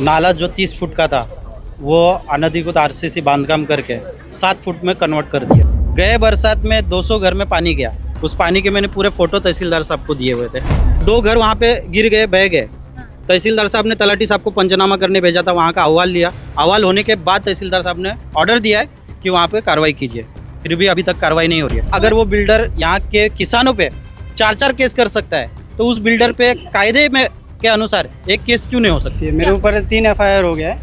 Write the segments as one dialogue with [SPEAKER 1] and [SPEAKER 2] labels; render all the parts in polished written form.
[SPEAKER 1] नाला जो 30 फुट का था वो अनधिकृत आरसीसी बांधकाम करके 7 फुट में कन्वर्ट कर दिया। गए बरसात में 200 घर में पानी गया। उस पानी के मैंने पूरे फोटो तहसीलदार साहब को दिए हुए थे। 2 घर वहाँ पे गिर गए, बह गए। तहसीलदार साहब ने तलाटी साहब को पंचनामा करने भेजा था, वहाँ का अहवाल लिया। अहवाल होने के बाद तहसीलदार साहब ने ऑर्डर दिया है कि वहाँ पे कार्रवाई कीजिए, फिर भी अभी तक कार्रवाई नहीं हो रही है। अगर वो बिल्डर यहाँ के किसानों पे 4-4 केस कर सकता है तो उस बिल्डर पे कायदे में के अनुसार एक केस क्यों नहीं हो सकती है?
[SPEAKER 2] मेरे ऊपर 3 FIR हो गया है।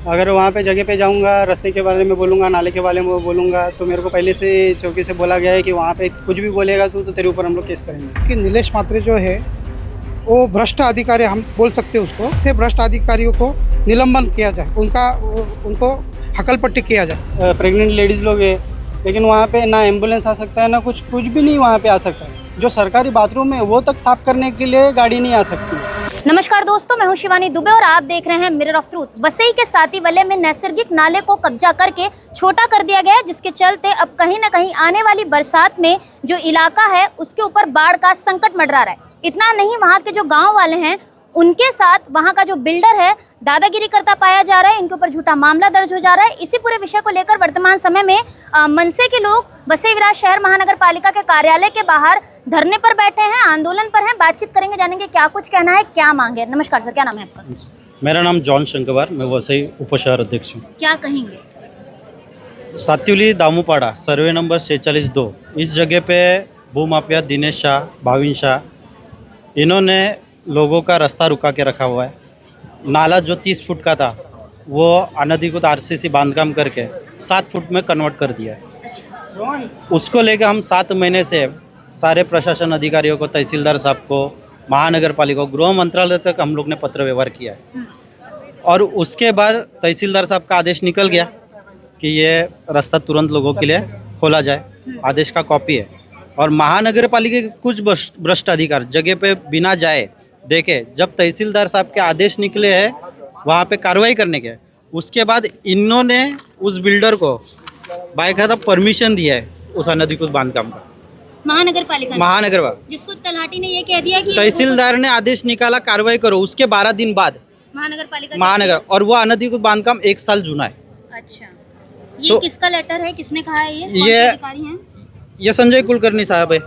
[SPEAKER 2] अगर वहाँ पे जगह पे जाऊँगा, रास्ते के बारे में बोलूँगा, नाले के बारे में बोलूँगा, तो मेरे को पहले से चौकी से बोला गया है कि वहाँ पे कुछ भी बोलेगा तो तेरे ऊपर हम लोग केस करेंगे।
[SPEAKER 3] कि नीलेश म्हात्रे जो है वो भ्रष्ट अधिकारी, हम बोल सकते हैं उसको, से भ्रष्ट अधिकारियों को निलंबन किया जाए, उनको हकल पट्टी किया जाए।
[SPEAKER 2] प्रेग्नेंट लेडीज़ लोग है, लेकिन वहाँ पे ना एम्बुलेंस आ सकता है, ना कुछ भी नहीं वहाँ पे आ सकता है। जो सरकारी बाथरूम है वो तक साफ करने के लिए गाड़ी नहीं आ सकती।
[SPEAKER 4] नमस्कार दोस्तों, मैं हूं शिवानी दुबे और आप देख रहे हैं मिरर ऑफ ट्रूथ। वसई के साती वलय में नैसर्गिक नाले को कब्जा करके छोटा कर दिया गया है, जिसके चलते अब कहीं ना कहीं आने वाली बरसात में जो इलाका है उसके ऊपर बाढ़ का संकट मंडरा रहा है। इतना नहीं, वहां के जो गांव वाले हैं उनके साथ वहां का जो बिल्डर है दादागिरी करता पाया जा रहा है। इनके ऊपर झूठा मामला दर्ज हो जा रहा है। इसी पूरे विषय को लेकर वर्तमान समय में मनसे के लोग वसई विराट शहर महानगर पालिका के कार्यालय के बाहर धरने पर बैठे हैं, आंदोलन पर हैं। बातचीत करेंगे, जानेंगे क्या कुछ कहना है, क्या मांगे। नमस्कार सर, क्या नाम है आपका?
[SPEAKER 1] मेरा नाम जॉन शंकरवार, मैं वसई उपशहर अध्यक्ष हूँ।
[SPEAKER 4] क्या कहेंगे?
[SPEAKER 1] सातिवली दामूपाड़ा सर्वे नंबर 46-2, इस जगह पे भूमाफिया दिनेश शाह, भाविन शाह, इन्होंने लोगों का रास्ता रुका के रखा हुआ है। नाला जो 30 फुट का था वो अनधिकृत आरसीसी बांधकाम करके 7 फुट में कन्वर्ट कर दिया है। उसको लेके हम 7 महीने से सारे प्रशासन अधिकारियों को, तहसीलदार साहब को, महानगर पालिका को, गृह मंत्रालय तक हम लोग ने पत्र व्यवहार किया है। और उसके बाद तहसीलदार साहब का आदेश निकल गया कि ये रास्ता तुरंत लोगों के लिए खोला जाए। आदेश का कॉपी है। और महानगर पालिका के कुछ भ्रष्ट अधिकारी जगह पे बिना जाए देखे, जब तहसीलदार साहब के आदेश निकले हैं वहाँ पे कार्रवाई करने के, उसके बाद इन्होंने उस बिल्डर को बाकायदा परमिशन दिया है उस अनधिकृत बांधकाम का। महानगर
[SPEAKER 4] जिसको तलाटी ने ये कह दिया कि
[SPEAKER 1] तहसीलदार ने आदेश निकाला कार्रवाई करो, उसके 12 दिन बाद महानगर, और वो अनधिकृत बांधकाम 1 साल जूना है।
[SPEAKER 4] अच्छा, ये किसका लेटर है, किसने कहा है? ये अधिकारी हैं?
[SPEAKER 1] ये संजय कुलकर्णी साहब है,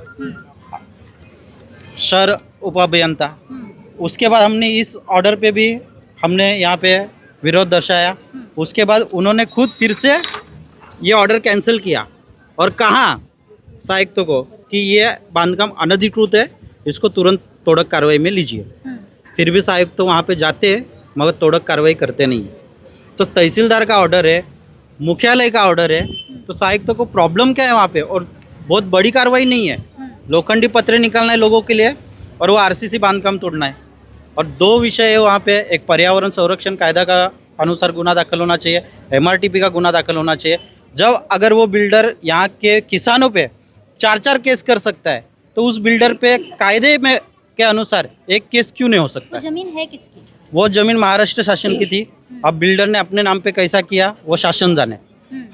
[SPEAKER 1] शहर उपाभियंता। उसके बाद हमने इस ऑर्डर पे भी हमने यहाँ पे विरोध दर्शाया। उसके बाद उन्होंने खुद फिर से ये ऑर्डर कैंसिल किया और कहा आयुक्त को कि ये बांधकाम अनधिकृत है, इसको तुरंत तोड़क कार्रवाई में लीजिए। फिर भी आयुक्त तो वहाँ पे जाते हैं मगर तोड़क कार्रवाई करते नहीं है। तो तहसीलदार का ऑर्डर है, मुख्यालय का ऑर्डर है, तो आयुक्त को प्रॉब्लम क्या है वहाँ पे? और बहुत बड़ी कार्रवाई नहीं है, लोखंडी पत्रे निकालना है लोगों के लिए और वो आरसीसी बांधकाम तोड़ना है। और 2 विषय है वहाँ पे, एक पर्यावरण संरक्षण कायदा का अनुसार गुना दाखिल होना चाहिए, MRTP का गुना दाखिल होना चाहिए। जब अगर वो बिल्डर यहाँ के किसानों पे 4-4 केस कर सकता है तो उस बिल्डर पे कायदे में के अनुसार एक केस क्यों नहीं हो सकता?
[SPEAKER 4] वो जमीन है किसकी?
[SPEAKER 1] वो जमीन महाराष्ट्र शासन की थी। अब बिल्डर ने अपने नाम पे कैसा किया वो शासन जाने।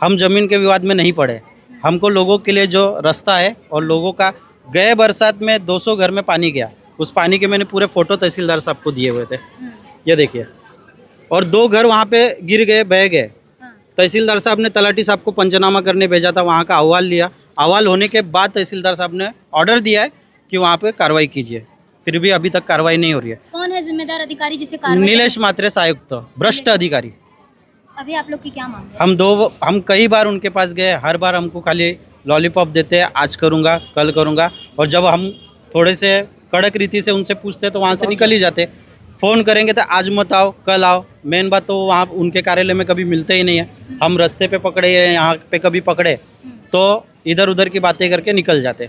[SPEAKER 1] हम जमीन के विवाद में नहीं पड़े। हमको लोगों के लिए जो रास्ता है और लोगों का, गए बरसात में 200 घर में पानी गया। उस पानी के मैंने पूरे फोटो तहसीलदार साहब को दिए हुए थे, ये देखिए। और 2 घर वहाँ पे गिर गए, बह गए। तहसीलदार साहब ने तलाटी साहब को पंचनामा करने भेजा था, वहाँ का अहवाल लिया। अहवाल होने के बाद तहसीलदार साहब ने ऑर्डर दिया है कि वहाँ पे कार्रवाई कीजिए, फिर भी अभी तक कार्रवाई नहीं हो रही है।
[SPEAKER 4] कौन है जिम्मेदार अधिकारी जिसे कार्रवाई?
[SPEAKER 1] नीलेश म्हात्रे आयुक्त, भ्रष्ट अधिकारी।
[SPEAKER 4] अभी आप लोग की क्या मांग है?
[SPEAKER 1] हम कई बार उनके पास गए, हर बार हमको खाली लॉलीपॉप देते हैं, आज करूँगा, कल करूँगा। और जब हम थोड़े से कड़क रीति से उनसे पूछते तो वहाँ से निकल ही जाते। फ़ोन करेंगे तो आज मत आओ, कल आओ। मेन बात तो वहाँ उनके कार्यालय में कभी मिलते ही नहीं है। हम रास्ते पे पकड़े या यहाँ पे कभी पकड़े तो इधर उधर की बातें करके निकल जाते।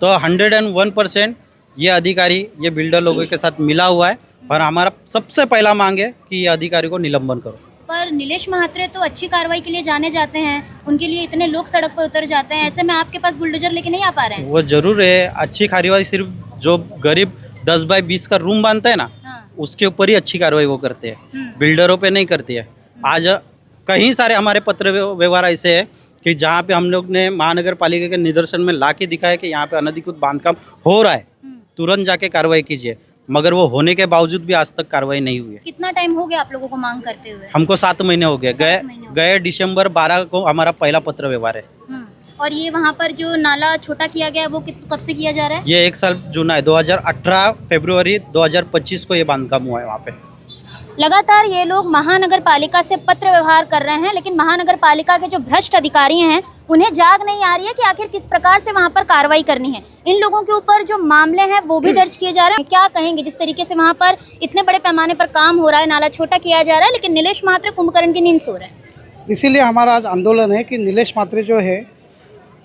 [SPEAKER 1] तो 101% ये अधिकारी ये बिल्डर लोगों के साथ मिला हुआ है और हमारा सबसे पहला मांग है कि ये अधिकारी को निलंबन करो।
[SPEAKER 4] पर नीलेश म्हात्रे तो अच्छी कार्रवाई के लिए जाने जाते हैं, उनके लिए इतने लोग सड़क पर उतर जाते हैं, ऐसे में आपके पास बुलडोजर लेके नहीं आ पा रहे हैं?
[SPEAKER 1] वो जरूर है, अच्छी कार्रवाई सिर्फ जो गरीब 10 बाय 20 का रूम बांधता है ना, उसके ऊपर ही अच्छी कार्रवाई वो करते हैं, बिल्डरों पे नहीं करती है। आज कई सारे हमारे पत्र व्यवहार ऐसे है कि जहाँ पे हम लोग ने महानगर पालिका के निदर्शन में ला के दिखाया कि यहाँ पे अनधिकृत बांधकाम हो रहा है, तुरंत जाके कार्रवाई कीजिए। मगर वो होने के बावजूद भी आज तक कार्रवाई नहीं हुई है।
[SPEAKER 4] कितना टाइम हो गया आप लोगों को मांग करते हुए?
[SPEAKER 1] हमको 7 महीने हो गए।
[SPEAKER 4] 7 महीने हो
[SPEAKER 1] गए दिसंबर 12 को हमारा पहला पत्र व्यवहार है।
[SPEAKER 4] और ये वहाँ पर जो नाला छोटा किया गया है वो कब से किया जा रहा है?
[SPEAKER 1] ये 1 साल जूना है, 2018 फरवरी 2025 को ये बांधकाम हुआ है वहाँ पे।
[SPEAKER 4] लगातार ये लोग महानगर पालिका से पत्र व्यवहार कर रहे हैं, लेकिन महानगर पालिका के जो भ्रष्ट अधिकारी हैं उन्हें जाग नहीं आ रही है कि आखिर किस प्रकार से वहां पर कार्रवाई करनी है। इन लोगों के ऊपर जो मामले हैं वो भी दर्ज किए जा रहे हैं। क्या कहेंगे जिस तरीके से वहां पर इतने बड़े पैमाने पर काम हो रहा है, नाला छोटा किया जा रहा है, लेकिन नीलेश म्हात्रे कुंभकर्ण की नींद सो रहे हैं।
[SPEAKER 3] इसीलिए हमारा आज आंदोलन है कि नीलेश म्हात्रे जो है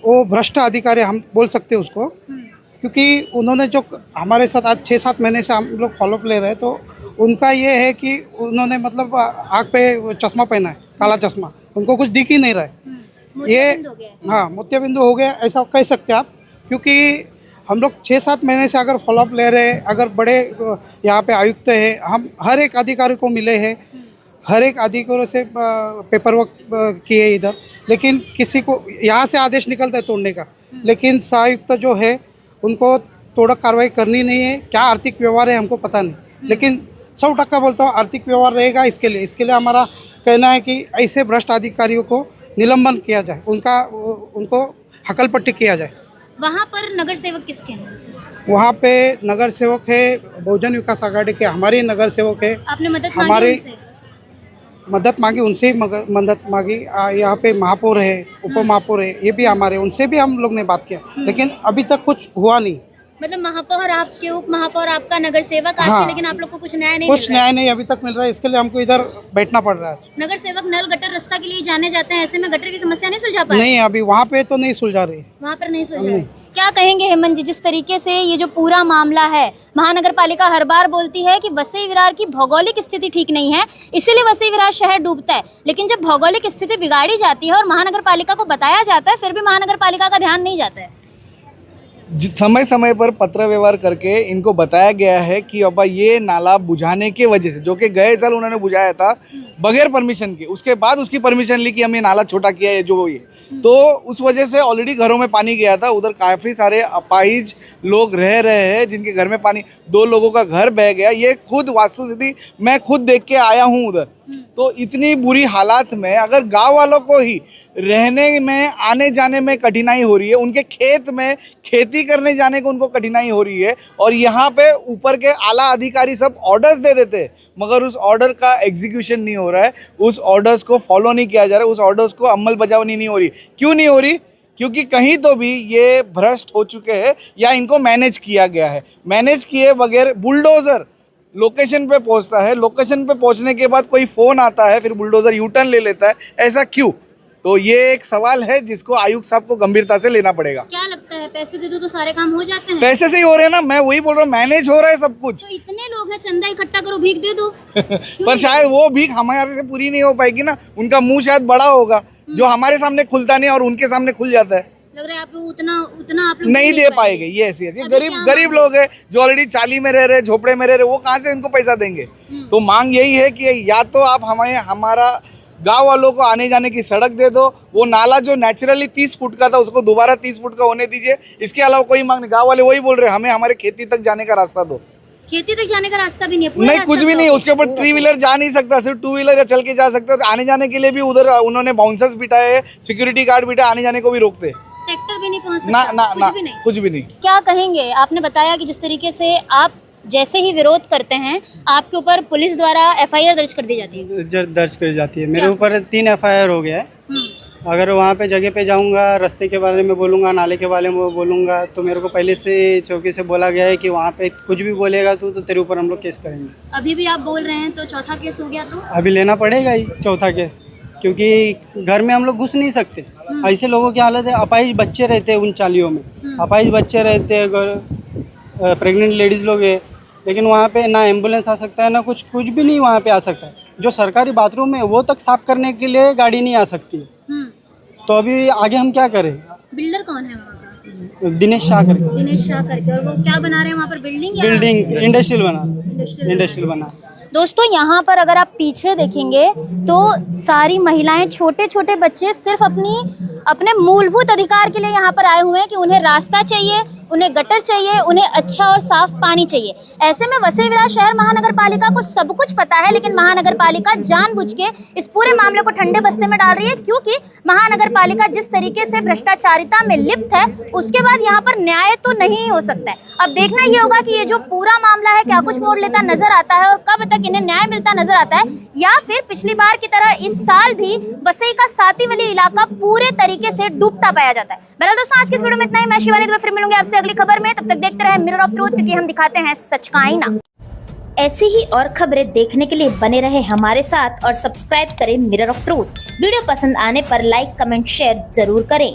[SPEAKER 3] वो भ्रष्ट अधिकारी हम बोल सकते हैं उसको, क्योंकि उन्होंने जो हमारे साथ आज 6-7 महीने से हम लोग फॉलोअप ले रहे हैं, तो उनका ये है कि उन्होंने मतलब आँख पे चश्मा पहना है, काला चश्मा, उनको कुछ दिख ही नहीं रहा है। ये हाँ मोतियाबिंदु हो गया ऐसा कह सकते हैं आप, क्योंकि हम लोग 6-7 महीने से अगर फॉलोअप ले रहे हैं, अगर बड़े यहाँ पे आयुक्त है, हम हर एक अधिकारी को मिले हैं, हर एक अधिकारियों से पेपर वर्क किए इधर, लेकिन किसी को यहाँ से आदेश निकलता है तोड़ने का, लेकिन सहायुक्त जो है उनको तोड़क कार्रवाई करनी नहीं है। क्या आर्थिक व्यवहार है हमको पता नहीं, लेकिन 100% बोलता हूँ आर्थिक व्यवहार रहेगा। इसके लिए हमारा कहना है कि ऐसे भ्रष्ट अधिकारियों को निलंबन किया जाए, उनको हकल पट्टी किया जाए।
[SPEAKER 4] वहाँ पर नगर सेवक किसके हैं?
[SPEAKER 3] वहाँ पे नगर सेवक है बहुजन विकास आघाड़ी के, हमारे नगर सेवक है।
[SPEAKER 4] आपने मदद
[SPEAKER 3] हमारे
[SPEAKER 4] मांगी उनसे?
[SPEAKER 3] मदद मांगी, उनसे ही मदद मांगी। यहाँ पे महापौर है, उप महापौर है, ये भी हमारे, उनसे भी हम लोग ने बात किया, लेकिन अभी तक कुछ हुआ नहीं।
[SPEAKER 4] मतलब महापौर आपके, उप महापौर आपका, नगर सेवक आपके,
[SPEAKER 3] हाँ,
[SPEAKER 4] लेकिन आप लोग को कुछ न्याय नहीं
[SPEAKER 3] कुछ
[SPEAKER 4] मिल रहा है।
[SPEAKER 3] न्याय नहीं अभी तक मिल रहा है, इसके लिए हमको इधर बैठना पड़ रहा है।
[SPEAKER 4] नगर सेवक नल गटर रास्ता के लिए जाने जाते हैं, ऐसे में गटर की समस्या नहीं सुलझा पाए?
[SPEAKER 3] नहीं, अभी वहाँ पे तो नहीं सुलझा रही,
[SPEAKER 4] वहाँ पर नहीं सुलझा रही। क्या कहेंगे हेमंत जी, जिस तरीके से ये जो पूरा मामला है, महानगर पालिका हर बार बोलती है कि वसई विरार की भौगोलिक स्थिति ठीक नहीं है, इसीलिए वसई विरार शहर डूबता है, लेकिन जब भौगोलिक स्थिति बिगाड़ी जाती है और महानगर पालिका को बताया जाता है, फिर भी महानगर पालिका का ध्यान नहीं जाता है।
[SPEAKER 5] समय समय पर पत्र व्यवहार करके इनको बताया गया है कि अब ये नाला बुझाने के वजह से, जो कि गए साल उन्होंने बुझाया था बगैर परमिशन के, उसके बाद उसकी परमिशन ली कि हम ये नाला छोटा किया है जो ये, तो उस वजह से ऑलरेडी घरों में पानी गया था। उधर काफ़ी सारे अपाहिज लोग रह रहे हैं जिनके घर में पानी, 2 लोगों का घर बह गया। ये खुद वास्तुस्थिति मैं खुद देख के आया हूँ उधर। तो इतनी बुरी हालात में अगर गांव वालों को ही रहने में, आने जाने में कठिनाई हो रही है, उनके खेत में खेती करने जाने को उनको कठिनाई हो रही है, और यहाँ पे ऊपर के आला अधिकारी सब ऑर्डर्स दे देते हैं, मगर उस ऑर्डर का एग्जीक्यूशन नहीं हो रहा है, उस ऑर्डर्स को फॉलो नहीं किया जा रहा है, उस ऑर्डर्स को अमल बजावनी नहीं हो रही। क्यों नहीं हो रही? क्योंकि कहीं तो भी ये भ्रष्ट हो चुके हैं या इनको मैनेज किया गया है। मैनेज किए बगैर बुलडोज़र लोकेशन पे पहुंचता है, लोकेशन पे पहुंचने के बाद कोई फ़ोन आता है, फिर बुलडोज़र यू टर्न ले लेता है, ऐसा क्यों? तो ये एक सवाल है जिसको आयुक्त साहब को गंभीरता से लेना पड़ेगा।
[SPEAKER 4] क्या लगता है, पैसे दे दो तो सारे काम हो जाते हैं?
[SPEAKER 5] पैसे से ही हो रहे हैं ना, मैं वही बोल रहा हूँ, मैनेज हो रहा है सब कुछ।
[SPEAKER 4] तो इतने लोग हैं, चंदा इकट्ठा करो, भीख दे दो।
[SPEAKER 5] पर शायद वो भीख हमारे से पूरी नहीं हो पाएगी ना, उनका मुंह शायद बड़ा होगा जो हमारे सामने खुलता नहीं और उनके सामने खुल जाता है।
[SPEAKER 4] लग रहा है आप लोग उतना आप लोग
[SPEAKER 5] नहीं दे पाएंगे। ये ऐसी गरीब लोग हैं जो ऑलरेडी चाली में रह रहे, झोपड़े में रह रहे, वो कहाँ से इनको पैसा देंगे? तो मांग यही है कि या तो आप हमारा गांव वालों को आने जाने की सड़क दे दो, वो नाला जो नेचुरली 30 फुट का था उसको दोबारा 30 फुट का होने दीजिए। इसके अलावा कोई मांग नहीं। गांव वाले वही बोल रहे हैं, हमें हमारे खेती तक जाने का रास्ता दो।
[SPEAKER 4] खेती तक जाने का रास्ता भी नहीं है? पूरा
[SPEAKER 5] नहीं, कुछ भी नहीं, उसके ऊपर 3 व्हीलर जा नहीं सकता, सिर्फ 2 व्हीलर या चल के जा सकते। आने जाने के लिए भी उधर उन्होंने बाउंसर्स बिठाए, सिक्योरिटी गार्ड बिठाए, आने जाने को भी रोकते।
[SPEAKER 4] ट्रैक्टर भी नहीं पहुंच सकता?
[SPEAKER 5] ना, कुछ भी नहीं।
[SPEAKER 4] क्या कहेंगे? आपने बताया कि जिस तरीके से आप जैसे ही विरोध करते हैं आपके ऊपर पुलिस द्वारा FIR दर्ज कर दी जाती है।
[SPEAKER 2] दर्ज कर जाती है। मेरे ऊपर 3 FIR हो गया है। अगर वहाँ पे जगह पे जाऊँगा, रास्ते के बारे में बोलूँगा, नाले के बारे में बोलूँगा, तो मेरे को पहले से चौकी से बोला गया है कि वहाँ पे कुछ भी बोलेगा तो तेरे ऊपर हम लोग केस करेंगे।
[SPEAKER 4] अभी भी आप बोल रहे हैं तो चौथा केस हो गया तो?
[SPEAKER 2] अभी लेना पड़ेगा ही चौथा केस, क्योंकि घर में हम लोग घुस नहीं सकते। ऐसे लोगों की हालत है। अपाहिज बच्चे रहते हैं उन चालियों में, अपाहिज बच्चे रहते हैं, प्रेग्नेंट लेडीज़ लोग है, लेकिन वहाँ पे ना एम्बुलेंस आ सकता है, ना कुछ भी नहीं वहाँ पे आ सकता है। जो सरकारी बाथरूम है वो तक साफ करने के लिए गाड़ी नहीं आ सकती। तो अभी आगे हम क्या करें?
[SPEAKER 4] बिल्डर कौन है वहाँ का?
[SPEAKER 2] दिनेश शाह करके।
[SPEAKER 4] दिनेश शाह करके। और वो क्या बना रहे हैं वहाँ पर? बिल्डिंग इंडस्ट्रियल बना। दोस्तों यहाँ पर अगर आप पीछे देखेंगे तो सारी महिलाएं, छोटे छोटे बच्चे सिर्फ अपने मूलभूत अधिकार के लिए यहाँ पर आए हुए हैं कि उन्हें रास्ता चाहिए, उन्हें गटर चाहिए, उन्हें अच्छा और साफ पानी चाहिए। ऐसे में वसई विरार शहर महानगर पालिका को सब कुछ पता है, लेकिन महानगर पालिका जानबूझ के इस पूरे मामले को ठंडे बस्ते में डाल रही है, क्योंकि महानगर पालिका जिस तरीके से भ्रष्टाचारिता में लिप्त है, उसके बाद यहाँ पर न्याय तो नहीं हो सकता है। अब देखना ये होगा कि ये जो पूरा मामला है क्या कुछ मोड़ लेता नजर आता है और कब तक इन्हें न्याय मिलता नजर आता है, या फिर पिछली बार की तरह इस साल भी वसई का सातीवली इलाका पूरे तरीके से डूबता पाया जाता है। बहरहाल दोस्तों, आज की इस वीडियो में इतना ही। मैं शिवानी दुबे फिर मिलूंगी आपसे अगली खबर में। तब तक देखते रहें मिरर ऑफ ट्रूथ, क्योंकि हम दिखाते हैं सच का आईना। ऐसी ही और खबरें देखने के लिए बने रहे हमारे साथ और सब्सक्राइब करें मिरर ऑफ ट्रूथ। वीडियो पसंद आने पर लाइक, कमेंट, शेयर जरूर करें।